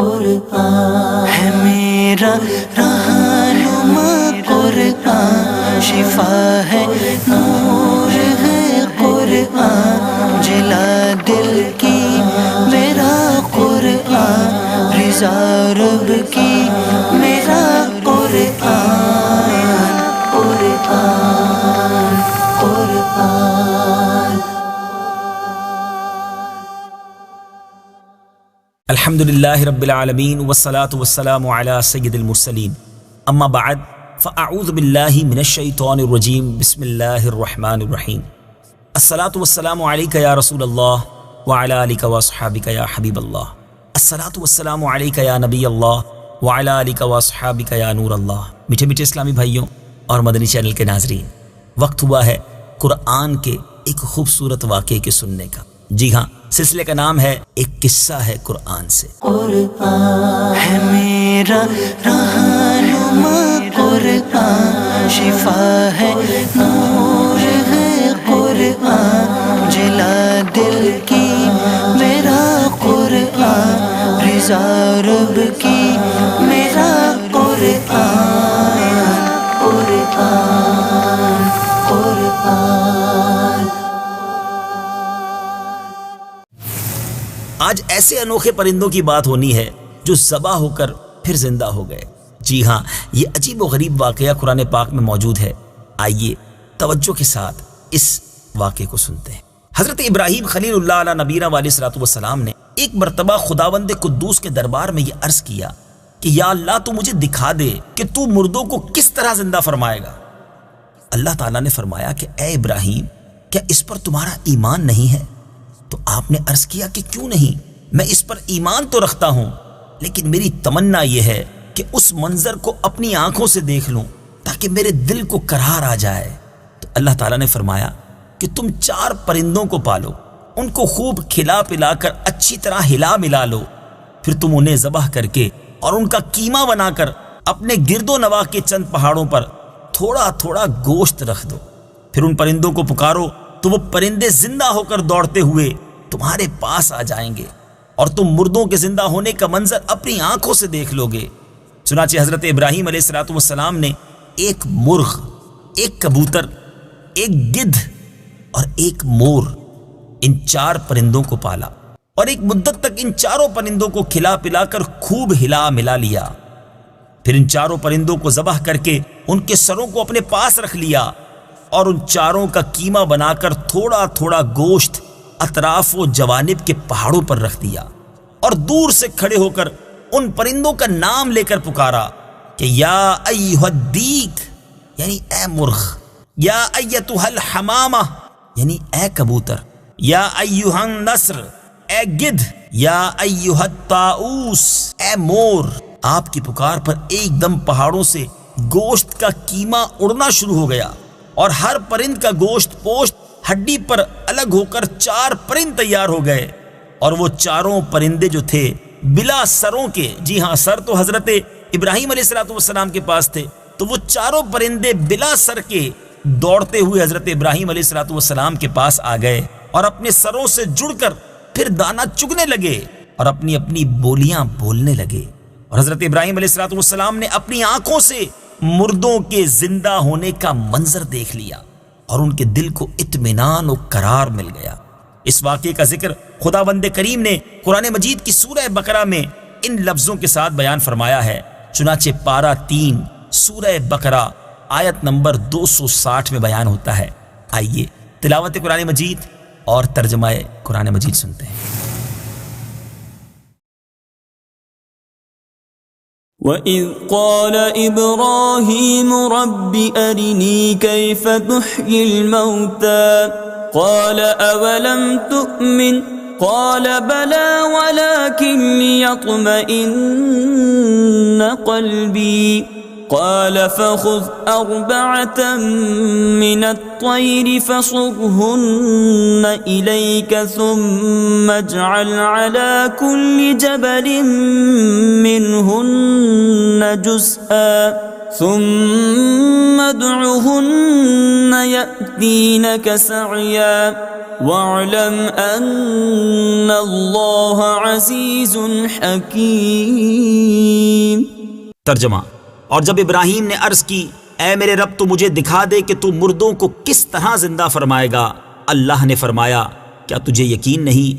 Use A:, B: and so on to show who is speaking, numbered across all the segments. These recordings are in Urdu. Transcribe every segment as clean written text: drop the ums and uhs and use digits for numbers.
A: قرآن ہے میرا رہنما قرآن، شفا ہے نور ہے قرآن، جلا دل کی میرا قرآن، رضا رب کی میرا قرآن، قرآن قرآن۔
B: الحمدللہ رب العالمین والصلاة والسلام علی سید المرسلین، اما بعد فاعوذ باللہ من الشیطان الرجیم، بسم اللہ الرحمن الرحیم۔ الصلاة والسلام علیک یا رسول اللہ وعلی آلک واصحابک یا حبیب اللہ، الصلاة والسلام علیک یا نبی اللہ وعلی آلک واصحابک یا نور اللہ۔ میٹھے میٹھے اسلامی بھائیوں اور مدنی چینل کے ناظرین، وقت ہوا ہے قرآن کے ایک خوبصورت واقعے کے سننے کا۔ جی ہاں، سلسلے کا نام ہے ایک قصہ ہے قرآن سے۔
A: قرآن ہے میرا رہنما قرآن، شفا ہے نور ہے قرآن، جلا دل کی میرا قرآن، رضا رب کی میرا قرآن، قرآن قرآن۔
B: آج ایسے انوکھے پرندوں کی بات ہونی ہے جو ذبح ہو کر پھر زندہ ہو گئے۔ جی ہاں، یہ عجیب و غریب واقعہ قرآن پاک میں موجود ہے۔ آئیے توجہ کے ساتھ اس واقعے کو سنتے ہیں۔ حضرت ابراہیم خلیل اللہ علیہ نبینا علیہ الصلوۃ والسلام نے ایک مرتبہ خداوند قدوس کے دربار میں یہ عرض کیا کہ یا اللہ تو مجھے دکھا دے کہ تو مردوں کو کس طرح زندہ فرمائے گا۔ اللہ تعالیٰ نے فرمایا کہ اے ابراہیم، کیا اس پر تمہارا ایمان نہیں ہے؟ تو آپ نے عرض کیا کہ کیوں نہیں، میں اس پر ایمان تو رکھتا ہوں، لیکن میری تمنا یہ ہے کہ اس منظر کو اپنی آنکھوں سے دیکھ لوں تاکہ میرے دل کو قرار آ جائے۔ تو اللہ تعالیٰ نے فرمایا کہ تم 4 پرندوں کو پالو، ان کو خوب کھلا پلا کر اچھی طرح ہلا ملا لو، پھر تم انہیں ذبح کر کے اور ان کا قیمہ بنا کر اپنے گرد و نواح کے چند پہاڑوں پر تھوڑا تھوڑا گوشت رکھ دو، پھر ان پرندوں کو پکارو تو وہ پرندے زندہ ہو کر دوڑتے ہوئے تمہارے پاس آ جائیں گے اور تم مردوں کے زندہ ہونے کا منظر اپنی آنکھوں سے دیکھ لو گے۔ چنانچہ حضرت ابراہیم علیہ الصلوۃ والسلام نے ایک مرغ، ایک کبوتر، ایک گدھ اور ایک مور، ان 4 پرندوں کو پالا اور ایک مدت تک ان 4 پرندوں کو کھلا پلا کر خوب ہلا ملا لیا، پھر ان 4 پرندوں کو ذبح کر کے ان کے سروں کو اپنے پاس رکھ لیا اور ان 4 کا قیمہ بنا کر تھوڑا تھوڑا گوشت اطراف و جوانب کے پہاڑوں پر رکھ دیا، اور دور سے کھڑے ہو کر ان پرندوں کا نام لے کر پکارا کہ یا ایھا الدیک یعنی اے مرغ، یا ایتھا الحمامہ یعنی اے کبوتر، یا ایھا النسر اے گدھ، یا ایھا الطاؤس اے مور۔ آپ کی پکار پر ایک دم پہاڑوں سے گوشت کا قیمہ اڑنا شروع ہو گیا اور ہر پرند کا گوشت پوشت ہڈی پر الگ ہو کر 4 پرند تیار ہو گئے، اور وہ 4 پرندے جو تھے بلا سروں کے، جی ہاں سر تو حضرت ابراہیم علیہ الصلوۃ والسلام کے پاس تھے، تو وہ 4 پرندے بلا سر کے دوڑتے ہوئے حضرت ابراہیم علیہ الصلوۃ والسلام کے پاس آ گئے اور اپنے سروں سے جڑ کر پھر دانہ چگنے لگے اور اپنی اپنی بولیاں بولنے لگے، اور حضرت ابراہیم علیہ الصلوۃ والسلام نے اپنی آنکھوں سے مردوں کے زندہ ہونے کا منظر دیکھ لیا اور ان کے دل کو اطمینان و قرار مل گیا۔ اس واقعے کا ذکر خداوند کریم نے قرآن مجید کی سورہ بقرہ میں ان لفظوں کے ساتھ بیان فرمایا ہے۔ چنانچہ پارہ 3 سورہ بقرہ آیت نمبر 260 میں بیان ہوتا ہے۔ آئیے تلاوت قرآن مجید اور ترجمہ قرآن مجید سنتے ہیں۔
C: وَإِذْ قَالَ إِبْرَاهِيمُ رَبِّ أَرِنِي كَيْفَ تُحْيِي الْمَوْتَى قَالَ أَوَلَمْ تُؤْمِنْ قَالَ بَلَى وَلَكِنْ لِيَطْمَئِنَّ قَلْبِي قال فخذ 4 من الطير فصرهن إليك ثم اجعل على كل جبل منهن جزءا ثم ادعهن يأتينك سعيا واعلم أن الله عزيز حكيم۔
B: ترجمہ: اور جب ابراہیم نے عرض کی اے میرے رب تو مجھے دکھا دے کہ تو مردوں کو کس طرح زندہ فرمائے گا، اللہ نے فرمایا کیا تجھے یقین نہیں؟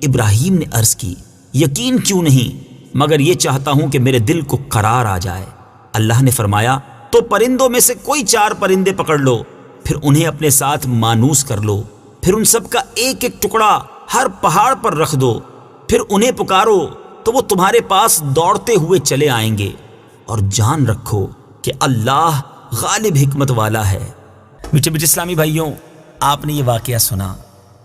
B: ابراہیم نے عرض کی یقین کیوں نہیں، مگر یہ چاہتا ہوں کہ میرے دل کو قرار آ جائے۔ اللہ نے فرمایا تو پرندوں میں سے کوئی 4 پرندے پکڑ لو، پھر انہیں اپنے ساتھ مانوس کر لو، پھر ان سب کا ایک ایک ٹکڑا ہر پہاڑ پر رکھ دو، پھر انہیں پکارو تو وہ تمہارے پاس دوڑتے ہوئے چلے آئیں گے، اور جان رکھو کہ اللہ غالب حکمت والا ہے۔ میٹھے میٹھے اسلامی بھائیوں، آپ نے یہ واقعہ سنا،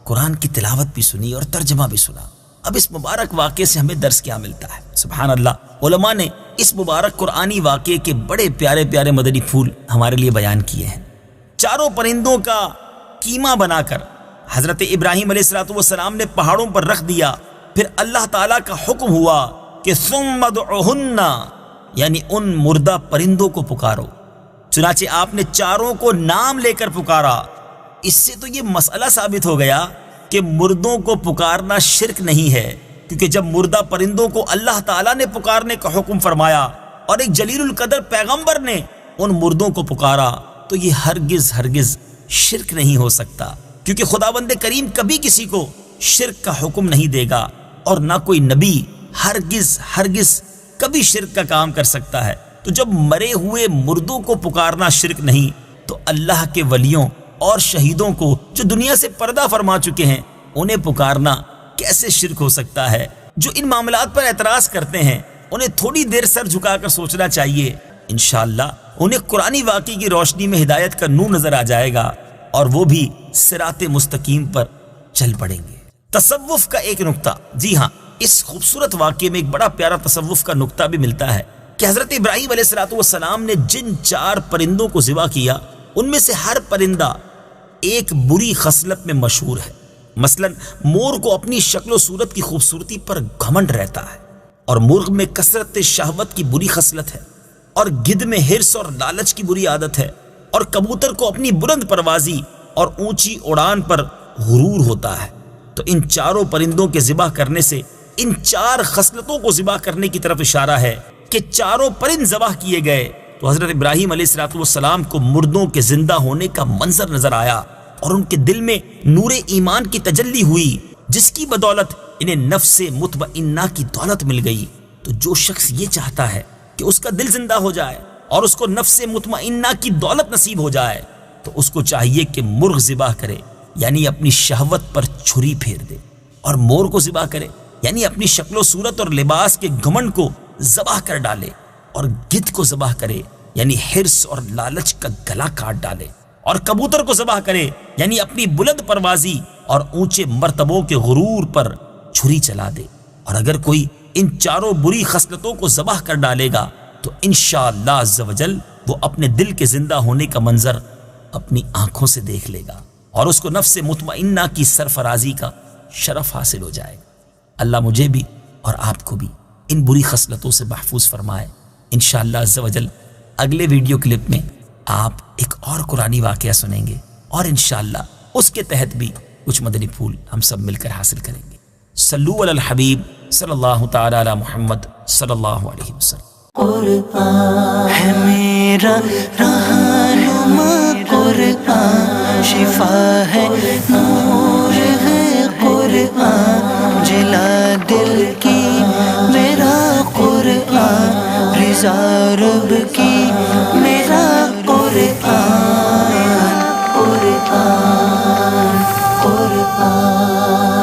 B: قرآن کی تلاوت بھی سنی اور ترجمہ بھی سنا۔ اب اس مبارک واقعے سے ہمیں درس کیا ملتا ہے؟ سبحان اللہ، علماء نے اس مبارک قرآنی واقعے کے بڑے پیارے پیارے مدنی پھول ہمارے لیے بیان کیے ہیں۔ 4 پرندوں کا کیما بنا کر حضرت ابراہیم علیہ السلام نے پہاڑوں پر رکھ دیا، پھر اللہ تعالیٰ کا حکم ہوا کہ ثم ادعوہن، یعنی ان مردہ پرندوں کو پکارو۔ چنانچہ آپ نے 4 کو نام لے کر پکارا۔ اس سے تو یہ مسئلہ ثابت ہو گیا کہ مردوں کو پکارنا شرک نہیں ہے، کیونکہ جب مردہ پرندوں کو اللہ تعالیٰ نے پکارنے کا حکم فرمایا اور ایک جلیل القدر پیغمبر نے ان مردوں کو پکارا تو یہ ہرگز ہرگز شرک نہیں ہو سکتا، کیونکہ خداوند کریم کبھی کسی کو شرک کا حکم نہیں دے گا، اور نہ کوئی نبی ہرگز ہرگز کبھی شرک کا کام کر سکتا ہے۔ تو جب مرے ہوئے مردوں کو پکارنا شرک نہیں، تو اللہ کے ولیوں اور شہیدوں کو جو دنیا سے پردہ فرما چکے ہیں انہیں پکارنا کیسے شرک ہو سکتا ہے؟ جو ان معاملات پر اعتراض کرتے ہیں انہیں تھوڑی دیر سر جھکا کر سوچنا چاہیے، انشاءاللہ انہیں قرآنی واقعے کی روشنی میں ہدایت کا نور نظر آ جائے گا، اور وہ بھی صراط مستقیم پر چل پڑیں گے۔ تصوف کا ایک نقطہ، جی ہاں، اس خوبصورت واقعے میں ایک بڑا پیارا تصوف کا نقطہ بھی ملتا ہے کہ حضرت ابراہیم علیہ السلام نے جن 4 پرندوں کو ذبح کیا ان میں سے ہر پرندہ ایک بری خصلت میں مشہور ہے۔ مثلا مور کو اپنی شکل و صورت کی خوبصورتی پر گھمنڈ رہتا ہے، اور مرغ میں کثرت شہوت کی بری خصلت ہے، اور گدھ میں حرص اور لالچ کی بری عادت ہے، اور کبوتر کو اپنی بلند پروازی اور اونچی اڑان پر غرور ہوتا ہے۔ تو ان 4 پرندوں کے ذبح کرنے سے ان 4 خصلتوں کو ذبح کرنے کی طرف اشارہ ہے کہ 4 پرند ذبح کیے گئے تو حضرت ابراہیم علیہ السلام کو مردوں کے زندہ ہونے کا منظر نظر آیا، اور ان کے دل میں نور ایمان کی تجلی ہوئی، جس کی بدولت انہیں نفس مطمئنہ کی دولت مل گئی۔ تو جو شخص یہ چاہتا ہے کہ اس کا دل زندہ ہو جائے اور اس کو نفس مطمئنہ کی دولت نصیب ہو جائے، تو اس کو چاہیے کہ مرغ ذبح کرے، یعنی اپنی شہوت پر چھری پھیر دے، اور مور کو ذبح کرے، یعنی اپنی شکل و صورت اور لباس کے گھمنڈ کو ذبح کر ڈالے، اور گدھ کو ذبح کرے، یعنی حرص اور لالچ کا گلا کاٹ ڈالے، اور کبوتر کو ذبح کرے، یعنی اپنی بلند پروازی اور اونچے مرتبوں کے غرور پر چھری چلا دے۔ اور اگر کوئی ان 4 بری خصلتوں کو ذبح کر ڈالے گا تو انشاءاللہ عز و جل وہ اپنے دل کے زندہ ہونے کا منظر اپنی آنکھوں سے دیکھ لے گا، اور اس کو نفس مطمئنہ کی سرفرازی کا شرف حاصل ہو جائے گا۔ اللہ مجھے بھی اور آپ کو بھی ان بری خصلتوں سے محفوظ فرمائے۔ انشاءاللہ عز و جل اگلے ویڈیو کلپ میں آپ ایک اور قرآنی واقعہ سنیں گے، اور انشاءاللہ اس کے تحت بھی کچھ مدنی پھول ہم سب مل کر حاصل کریں گے۔ صلو علی الحبیب صلی اللہ تعالی علی محمد صلی اللہ علیہ وسلم۔
A: قرآن ہے میرا رہنما، قرآن شفا ہے، نور ہے قرآن، جلا دل کی میرا قرآن، رضا رب کی میرا قرآن، قرآن قرآن